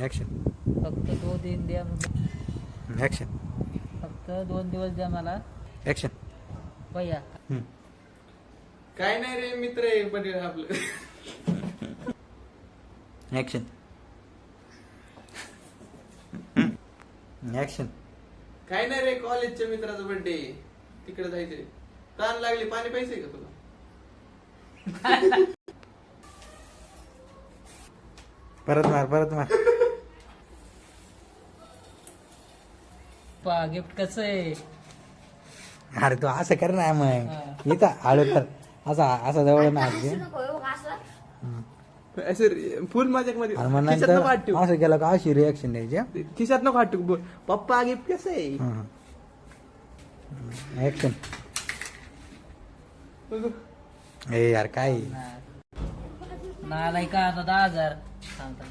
Action. फक्त 2 दिन द्या. ऍक्शन. फक्त 2 दिवस द्या मला ऍक्शन. भैया. काय नाही रे, मित्र आहे पटेल आपलं. ऍक्शन. ऍक्शन. काय नाही रे, कॉलेजच्या मित्राचा बर्थडे, तिकडे जायचंय. ताण लागली, पाणी पैसे का तुला? परत मार. गिफ्ट कसं आहे? अरे तू असं कर ना मग. हा. इथं हळू कर. असा जवळ ना असं फुल मजाक मध्ये आणि मग खिशात नंतर नको हात ठेवू. असं केलं का अशी रिॲक्शन द्यायची हा? खिशात नको हात ठेवू. पप्पा गिफ्ट कसं आहे? ऍक्शन. ए यार काय नालाय का आता 10,000 सांगता.